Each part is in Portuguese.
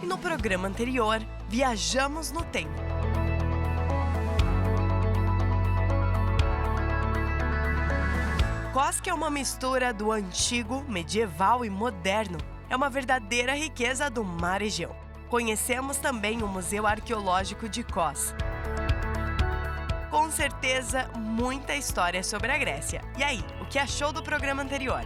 No programa anterior, viajamos no tempo. Kos, que é uma mistura do antigo, medieval e moderno, é uma verdadeira riqueza do Mar Egeu. Conhecemos também o Museu Arqueológico de Kos. Com certeza, muita história sobre a Grécia. E aí, o que achou do programa anterior?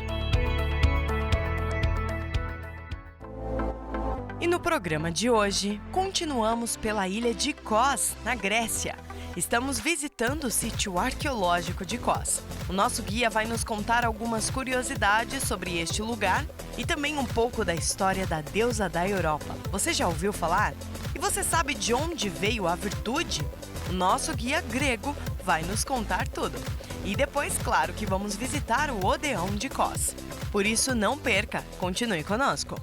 E no programa de hoje, continuamos pela ilha de Kos, na Grécia. Estamos visitando o sítio arqueológico de Kos. O nosso guia vai nos contar algumas curiosidades sobre este lugar e também um pouco da história da deusa da Europa. Você já ouviu falar? E você sabe de onde veio a virtude? O nosso guia grego vai nos contar tudo. E depois, claro que vamos visitar o Odeon de Kos. Por isso, não perca, continue conosco.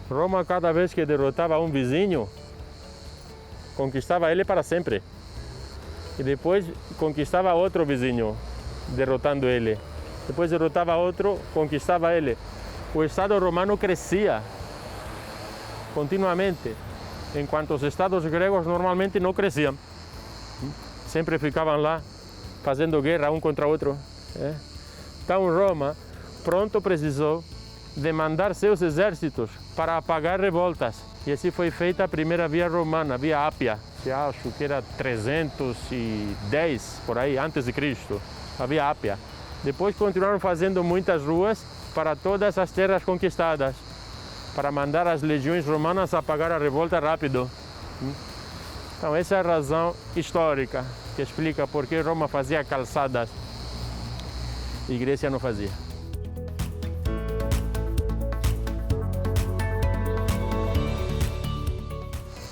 Roma, cada vez que derrotava um vizinho, conquistava ele para sempre. E depois conquistava outro vizinho, derrotando ele. Depois derrotava outro, conquistava ele. O Estado romano crescia continuamente, enquanto os Estados gregos normalmente não cresciam. Sempre ficavam lá, fazendo guerra um contra o outro. Então Roma pronto precisou de mandar seus exércitos para apagar revoltas. E assim foi feita a primeira via romana, via Ápia. Acho que era 310, por aí, antes de Cristo, a via Ápia. Depois continuaram fazendo muitas ruas para todas as terras conquistadas, para mandar as legiões romanas apagar a revolta rápido. Então essa é a razão histórica que explica por que Roma fazia calçadas e Grécia não fazia.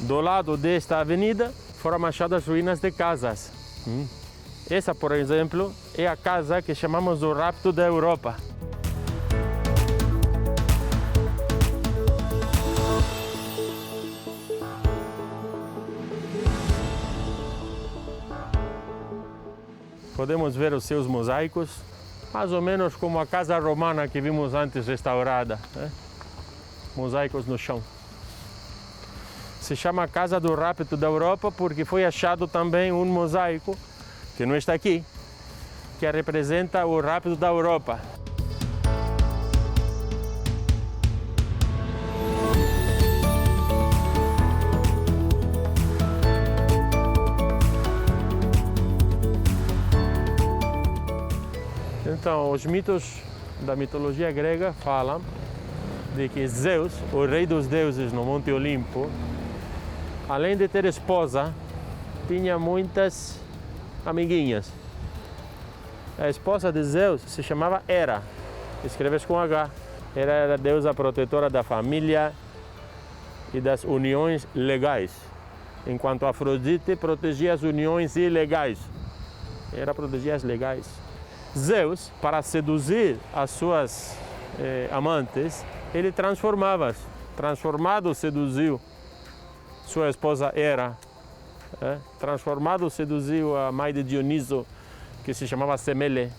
Do lado desta avenida foram achadas ruínas de casas. Essa, por exemplo, é a casa que chamamos do rapto da Europa. Podemos ver os seus mosaicos, mais ou menos como a casa romana que vimos antes restaurada. Mosaicos no chão. Se chama Casa do Rapto da Europa porque foi achado também um mosaico, que não está aqui, que representa o rapto da Europa. Então, os mitos da mitologia grega falam de que Zeus, o rei dos deuses no Monte Olimpo, além de ter esposa, tinha muitas amiguinhas. A esposa de Zeus se chamava Hera, escreve com H. Hera era a deusa protetora da família e das uniões legais, enquanto Afrodite protegia as uniões ilegais. Hera protegia as legais. Zeus, para seduzir as suas amantes, ele transformava-as. Transformado, seduziu sua esposa Hera. Transformado, seduziu a mãe de Dioniso, que se chamava Semele.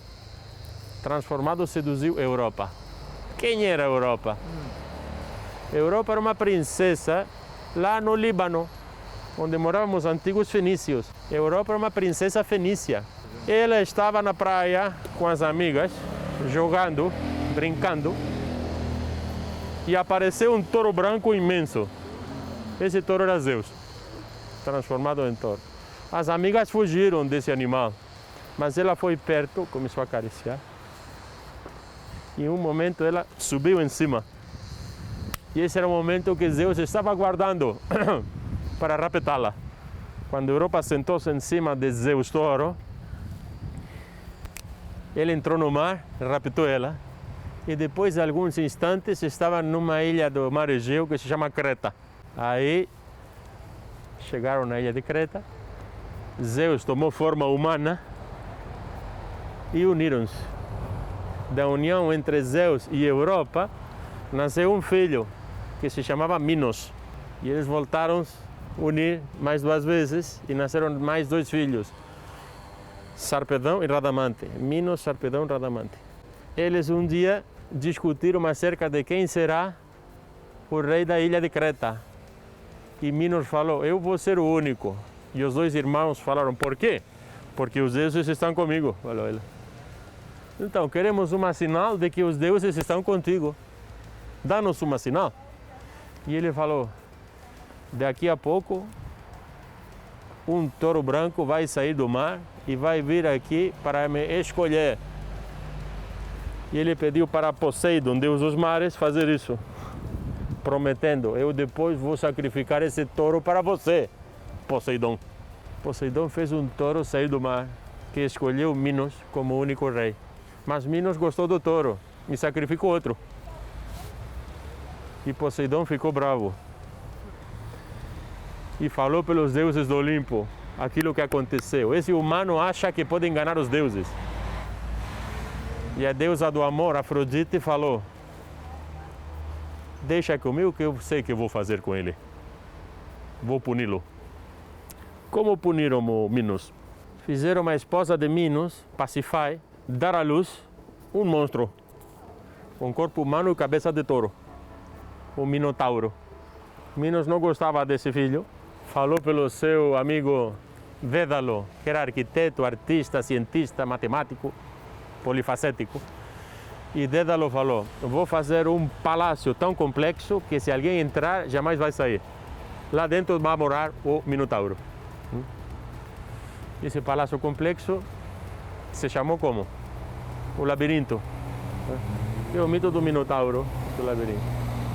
Transformado, seduziu Europa. Quem era Europa? Europa era uma princesa lá no Líbano, onde moravam os antigos fenícios. Europa era uma princesa fenícia. Ela estava na praia com as amigas, jogando, brincando, e apareceu um touro branco imenso. Esse touro era Zeus, transformado em touro. As amigas fugiram desse animal, mas ela foi perto, começou a acariciar. E em um momento ela subiu em cima. E esse era o momento que Zeus estava aguardando para raptá-la. Quando Europa sentou-se em cima de Zeus touro, ele entrou no mar, raptou ela. E depois de alguns instantes estava numa ilha do Mar Egeu que se chama Creta. Aí chegaram na ilha de Creta, Zeus tomou forma humana e uniram-se. Da união entre Zeus e Europa nasceu um filho que se chamava Minos. E eles voltaram a unir mais 2 vezes e nasceram mais 2 filhos, Sarpedão e Radamante, Minos, Sarpedão e Radamante. Eles um dia discutiram acerca de quem será o rei da ilha de Creta. E Minos falou, eu vou ser o único. E os 2 irmãos falaram, por quê? Porque os deuses estão comigo, falou ele. Então, queremos uma sinal de que os deuses estão contigo. Dá-nos uma sinal. E ele falou, daqui a pouco, um touro branco vai sair do mar e vai vir aqui para me escolher. E ele pediu para Poseidon, deus dos mares, fazer isso, prometendo, eu depois vou sacrificar esse touro para você, Poseidon. Poseidon fez um touro sair do mar, que escolheu Minos como único rei. Mas Minos gostou do touro e sacrificou outro. E Poseidon ficou bravo. E falou pelos deuses do Olimpo aquilo que aconteceu. Esse humano acha que pode enganar os deuses. E a deusa do amor, Afrodite, falou, deixa comigo que eu sei o que eu vou fazer com ele. Vou puni-lo. Como puniram o Minos? Fizeram a esposa de Minos, Pasífae, dar à luz um monstro, com corpo humano e cabeça de touro, o Minotauro. Minos não gostava desse filho, falou pelo seu amigo Dédalo, que era arquiteto, artista, cientista, matemático, polifacético. E Dédalo falou, vou fazer um palácio tão complexo que se alguém entrar, jamais vai sair. Lá dentro vai morar o Minotauro. Esse palácio complexo se chamou como? O labirinto. É o mito do Minotauro, do labirinto.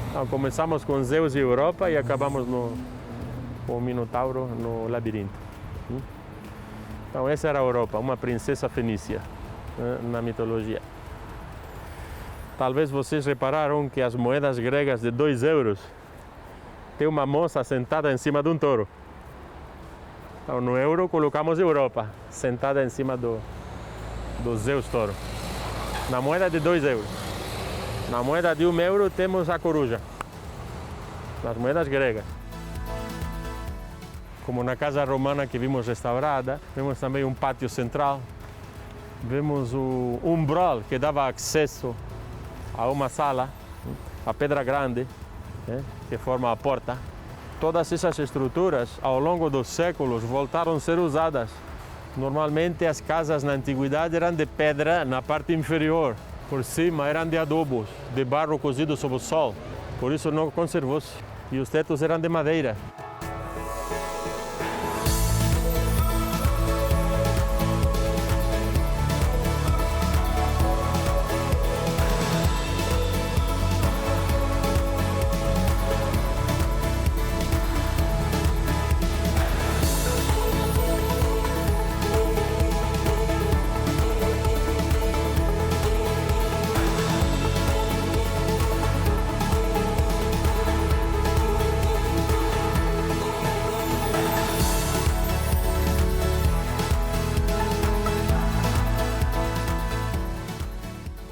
Então, começamos com Zeus e Europa e acabamos com o Minotauro no labirinto. Então essa era a Europa, uma princesa fenícia, na mitologia. Talvez vocês repararam que as moedas gregas de 2 euros tem uma moça sentada em cima de um touro. Então no euro colocamos Europa, sentada em cima do Zeus touro. Na moeda de 2 euros. Na moeda de 1 euro temos a coruja. Nas moedas gregas. Como na casa romana que vimos restaurada, vemos também um pátio central. Vemos o umbral que dava acesso a uma sala, a pedra grande, que forma a porta. Todas essas estruturas, ao longo dos séculos, voltaram a ser usadas. Normalmente as casas na antiguidade eram de pedra na parte inferior, por cima eram de adobos, de barro cozido sob o sol, por isso não conservou-se. E os tetos eram de madeira.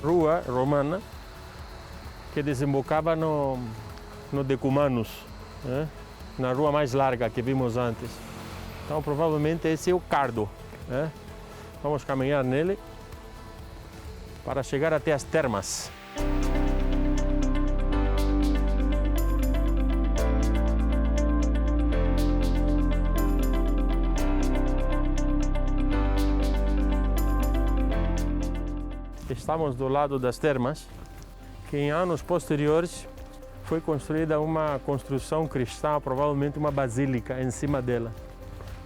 Rua romana que desembocava no Decumanus, na rua mais larga que vimos antes. Então provavelmente esse é o Cardo. Vamos caminhar nele para chegar até as termas. Estamos do lado das termas, que em anos posteriores foi construída uma construção cristã, provavelmente uma basílica em cima dela.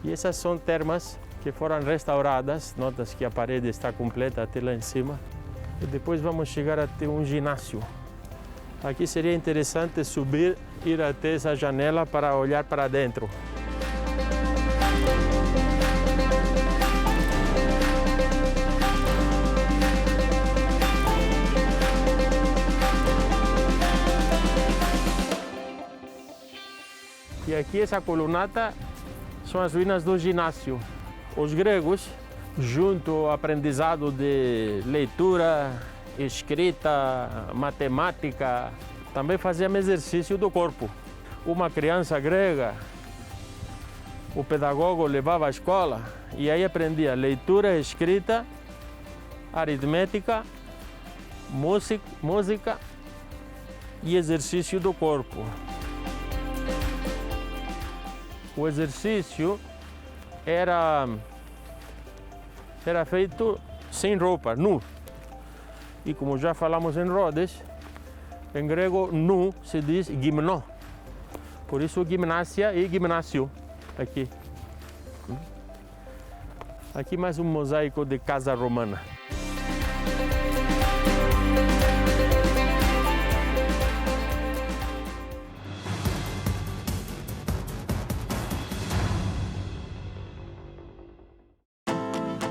E essas são termas que foram restauradas, notas que a parede está completa até lá em cima. E depois vamos chegar até um ginásio. Aqui seria interessante subir, ir até essa janela para olhar para dentro. E aqui essa colunata são as ruínas do ginásio. Os gregos, junto ao aprendizado de leitura, escrita, matemática, também faziam exercício do corpo. uma criança grega, o pedagogo levava à escola e aí aprendia leitura, escrita, aritmética, música e exercício do corpo. O exercício era feito sem roupa, nu. E como já falamos em Rhodes, em grego nu se diz gimno. Por isso gimnasia e gimnásio aqui. Aqui mais um mosaico de casa romana.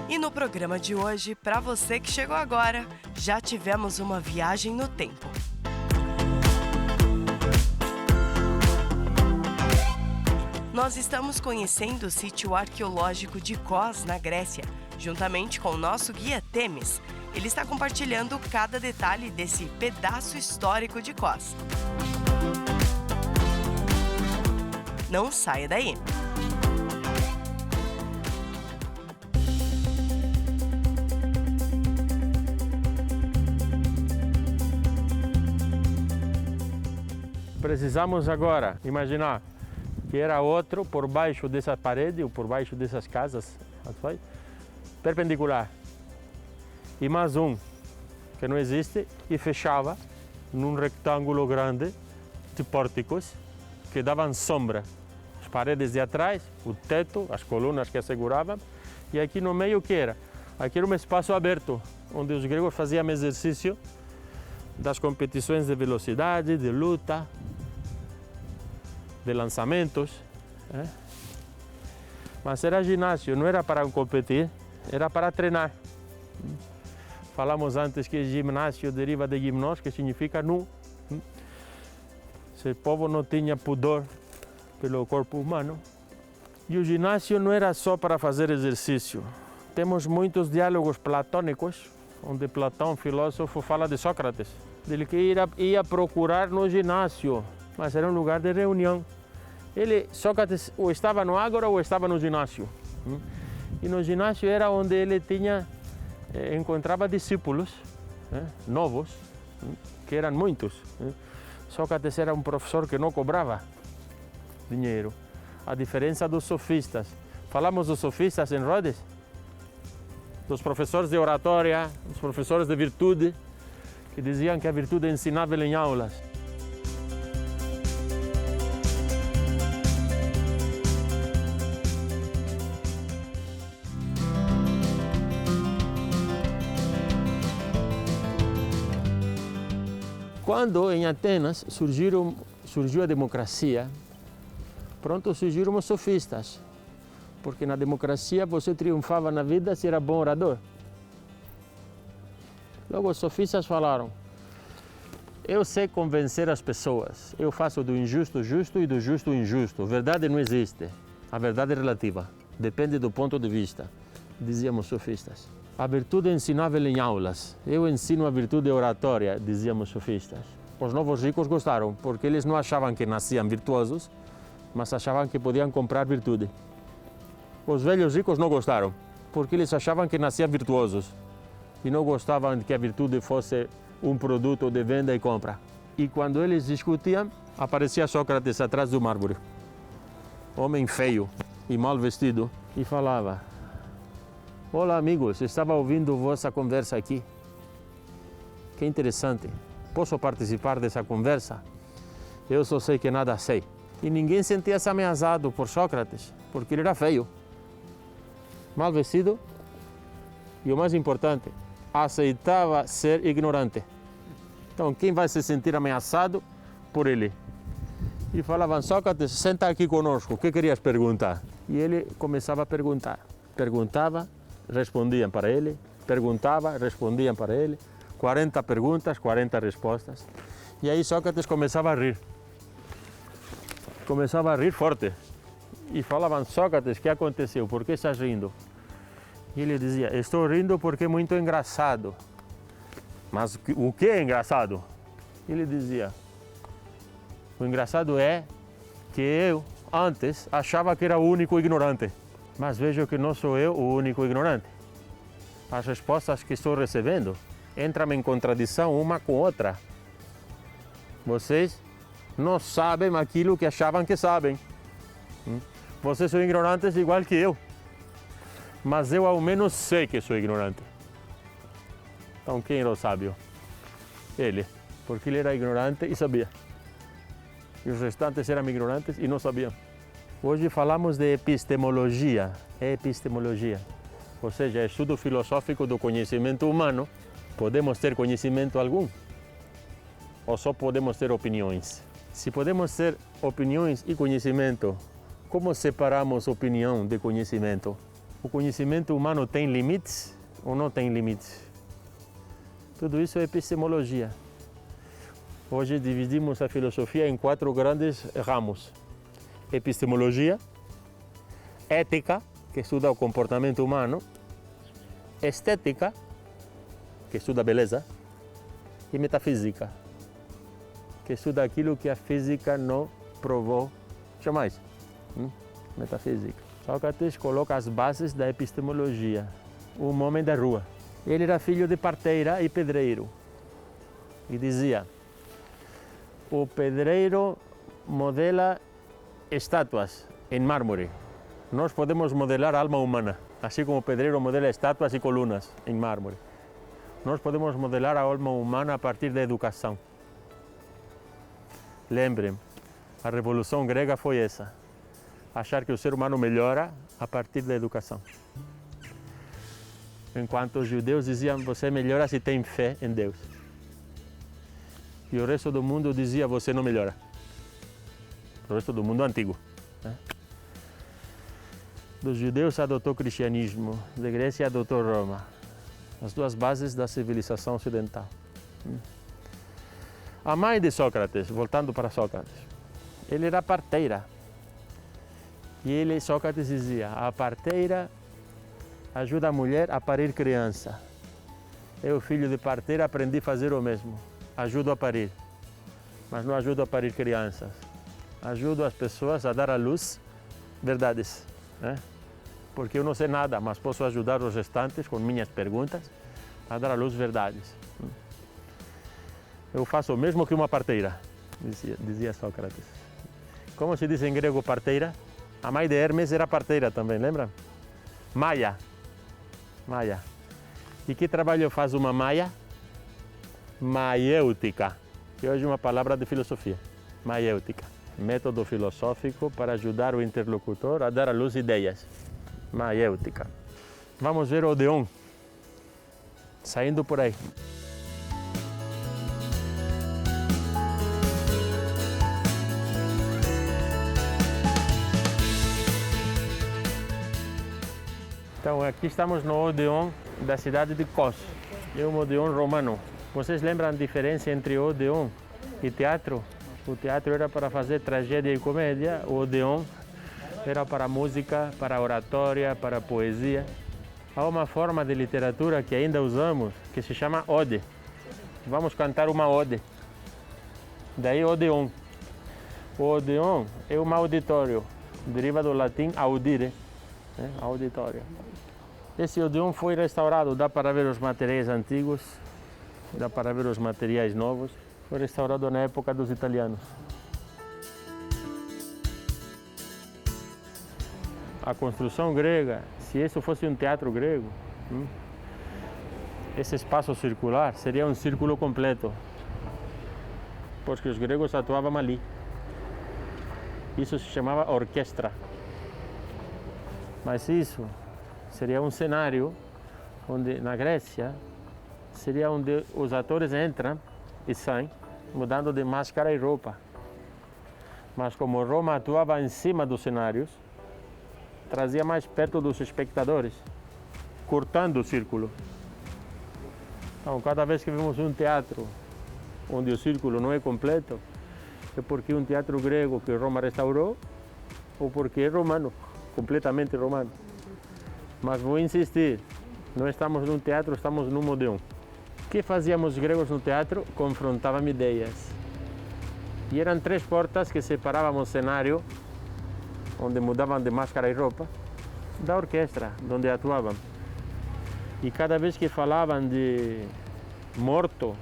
E no programa de hoje, para você que chegou agora, já tivemos uma viagem no tempo. Nós estamos conhecendo o sítio arqueológico de Kos, na Grécia, juntamente com o nosso guia Temis. Ele está compartilhando cada detalhe desse pedaço histórico de Kos. Não saia daí! Precisamos agora imaginar que era outro por baixo dessa parede ou por baixo dessas casas, perpendicular. E mais um que não existe e fechava num retângulo grande de pórticos que davam sombra. As paredes de atrás, o teto, as colunas que asseguravam, e aqui no meio o que era? Aqui era um espaço aberto, onde os gregos faziam exercício das competições de velocidade, de luta, de lançamentos. Mas era ginásio, não era para competir, era para treinar. Falamos antes que ginásio deriva de gimnos, que significa nu. Esse povo não tinha pudor pelo corpo humano. E o ginásio não era só para fazer exercício. Temos muitos diálogos platônicos, onde Platão, filósofo, fala de Sócrates, dele que ia procurar no ginásio, mas era um lugar de reunião. Sócrates, ou estava no ágora ou estava no ginásio. E no ginásio era onde ele encontrava discípulos novos, que eram muitos. Sócrates era um professor que não cobrava dinheiro, a diferença dos sofistas. Falamos dos sofistas em Rhodes, dos professores de oratória, dos professores de virtude, que diziam que a virtude é ensinável em aulas. Quando em Atenas surgiu a democracia, pronto surgiram os sofistas, porque na democracia você triunfava na vida se era bom orador. Logo os sofistas falaram: eu sei convencer as pessoas, eu faço do injusto justo e do justo injusto. Verdade não existe, a verdade é relativa, depende do ponto de vista, dizíamos sofistas. A virtude é ensinável em aulas, eu ensino a virtude oratória, dizíamos sofistas. Os novos ricos gostaram, porque eles não achavam que nasciam virtuosos, mas achavam que podiam comprar virtude. Os velhos ricos não gostaram, porque eles achavam que nasciam virtuosos e não gostavam que a virtude fosse um produto de venda e compra. E quando eles discutiam, aparecia Sócrates atrás de uma árvore, homem feio e mal vestido, e falava: olá amigos, estava ouvindo vossa conversa aqui. Que interessante, posso participar dessa conversa? Eu só sei que nada sei. E ninguém sentia-se ameaçado por Sócrates, porque ele era feio, mal vestido e, o mais importante, aceitava ser ignorante. Então, quem vai se sentir ameaçado por ele? E falavam: Sócrates, senta aqui conosco, o que querias perguntar? E ele começava a perguntar. Perguntava, respondiam para ele, perguntava, respondiam para ele, 40 perguntas, 40 respostas. E aí Sócrates começava a rir. Começava a rir forte. E falavam: Sócrates, o que aconteceu? Por que estás rindo? E ele dizia: estou rindo porque é muito engraçado. Mas o que é engraçado? Ele dizia: o engraçado é que eu, antes, achava que era o único ignorante. Mas vejo que não sou eu o único ignorante. As respostas que estou recebendo entram em contradição uma com outra. Vocês não sabem aquilo que achavam que sabem. Vocês são ignorantes igual que eu. Mas eu ao menos sei que sou ignorante. Então quem era o sábio? Ele, porque ele era ignorante e sabia. E os restantes eram ignorantes e não sabiam. Hoje falamos de epistemologia. Epistemologia. Ou seja, estudo filosófico do conhecimento humano. Podemos ter conhecimento algum? Ou só podemos ter opiniões? Se podemos ter opiniões e conhecimento, como separamos opinião de conhecimento? O conhecimento humano tem limites ou não tem limites? Tudo isso é epistemologia. Hoje dividimos a filosofia em 4 grandes ramos. Epistemologia, ética, que estuda o comportamento humano, estética, que estuda a beleza, e metafísica, que estuda aquilo que a física não provou jamais. Metafísica. Sócrates coloca as bases da epistemologia. Um homem da rua. Ele era filho de parteira e pedreiro. E dizia: o pedreiro modela estátuas em mármore. Nós podemos modelar a alma humana, assim como o pedreiro modela estátuas e colunas em mármore. Nós podemos modelar a alma humana a partir da educação. Lembrem, a Revolução Grega foi essa. Achar que o ser humano melhora a partir da educação. Enquanto os judeus diziam, você melhora se tem fé em Deus. E o resto do mundo dizia, você não melhora. O resto do mundo antigo. Dos judeus adotou o cristianismo, da Grécia adotou Roma. As 2 bases da civilização ocidental. A mãe de Sócrates, voltando para Sócrates, ele era parteira. E Sócrates dizia, a parteira ajuda a mulher a parir criança. Eu, filho de parteira, aprendi a fazer o mesmo. Ajudo a parir, mas não ajudo a parir crianças. Ajudo as pessoas a dar à luz verdades. Porque eu não sei nada, mas posso ajudar os restantes com minhas perguntas a dar à luz verdades. Eu faço o mesmo que uma parteira, dizia Sócrates. Como se diz em grego parteira? A mãe de Hermes era parteira também, lembra? Maia. Maia. E que trabalho faz uma maia? Maiêutica, que hoje é uma palavra de filosofia. Maiêutica. Método filosófico para ajudar o interlocutor a dar à luz ideias. Maiêutica. Vamos ver o Odeon. Saindo por aí. Então, aqui estamos no Odeon da cidade de Kos. É um Odeon romano. Vocês lembram a diferença entre Odeon e teatro? O teatro era para fazer tragédia e comédia, o Odeon era para música, para oratória, para poesia. Há uma forma de literatura que ainda usamos, que se chama ode. Vamos cantar uma ode. Daí Odeon. O Odeon é um auditório, deriva do latim audire, auditório. Esse Odeon foi restaurado, dá para ver os materiais antigos, dá para ver os materiais novos. Foi restaurado na época dos italianos. A construção grega, se isso fosse um teatro grego, esse espaço circular seria um círculo completo, porque os gregos atuavam ali. Isso se chamava orquestra. Mas isso seria um cenário onde, na Grécia, seria onde os atores entram e saem, mudando de máscara e roupa. Mas como Roma atuava em cima dos cenários, trazia mais perto dos espectadores, cortando o círculo. Então, cada vez que vemos um teatro onde o círculo não é completo, é porque é um teatro grego que Roma restaurou ou porque é romano, completamente romano. Mas vou insistir, não estamos num teatro, estamos num Odeon. O que fazíamos os gregos no teatro? Confrontavam ideias. E eram 3 portas que separavam o cenário, onde mudavam de máscara e roupa, da orquestra, onde atuavam. E cada vez que falavam de mortos,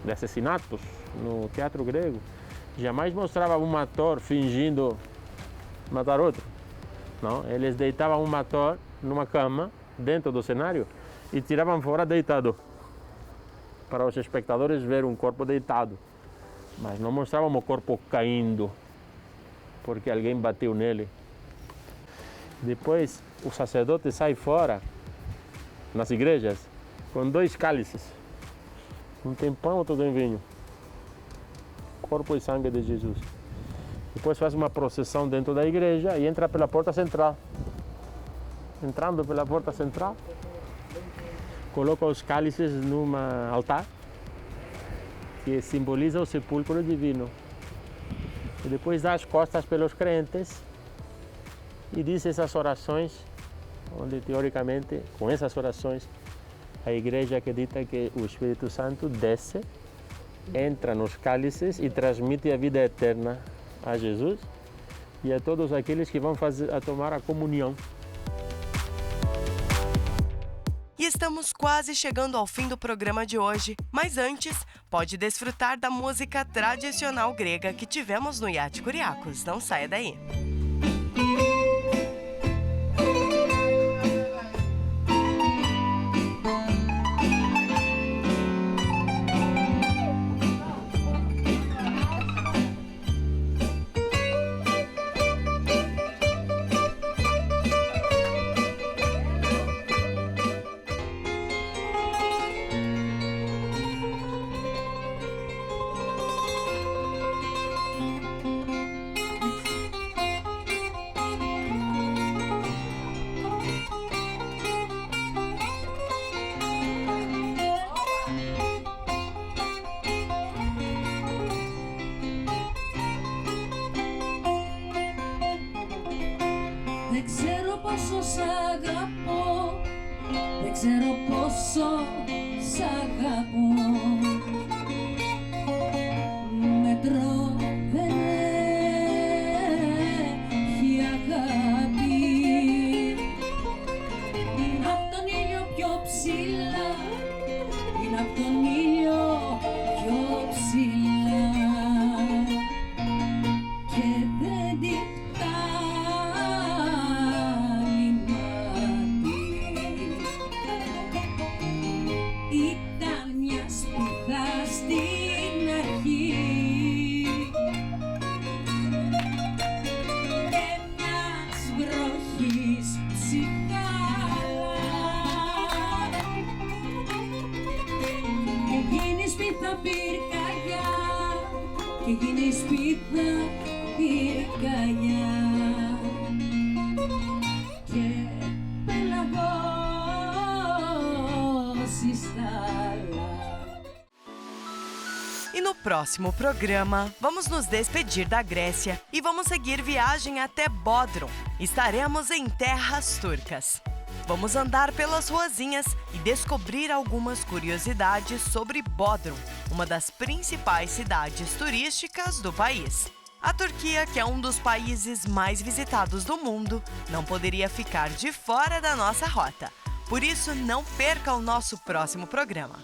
de assassinatos no teatro grego, jamais mostrava um ator fingindo matar outro. Não, eles deitavam um ator numa cama, dentro do cenário, e tiravam fora deitado, para os espectadores ver um corpo deitado. Mas não mostravam o corpo caindo, porque alguém bateu nele. Depois, o sacerdote sai fora, nas igrejas, com 2 cálices. Um tem pão, outro tem vinho. Corpo e sangue de Jesus. Depois faz uma procissão dentro da igreja e entra pela porta central. Entrando pela porta central, coloca os cálices num altar, que simboliza o sepulcro divino. E depois dá as costas pelos crentes e diz essas orações, onde teoricamente, com essas orações, a igreja acredita que o Espírito Santo desce, entra nos cálices e transmite a vida eterna a Jesus e a todos aqueles que vão tomar a comunhão. E estamos quase chegando ao fim do programa de hoje, mas antes, pode desfrutar da música tradicional grega que tivemos no Iate Kuriakos. Não saia daí! Δεν ξέρω πόσο σ' αγαπώ, δεν ξέρω πόσο σ' αγαπώ. Μέτρο δεν έχει αγάπη. Είναι απ' τον ήλιο πιο ψηλά, είναι απ' τον ήλιο πιο ψηλά. Και δεν τη και γίνει σπίθα πυρκαγιά και πελαγώσεις θάλα. E no próximo programa, vamos nos despedir da Grécia e vamos seguir viagem até Bodrum. Estaremos em terras turcas. Vamos andar pelas ruazinhas e descobrir algumas curiosidades sobre Bodrum, uma das principais cidades turísticas do país. A Turquia, que é um dos países mais visitados do mundo, não poderia ficar de fora da nossa rota. Por isso, não perca o nosso próximo programa.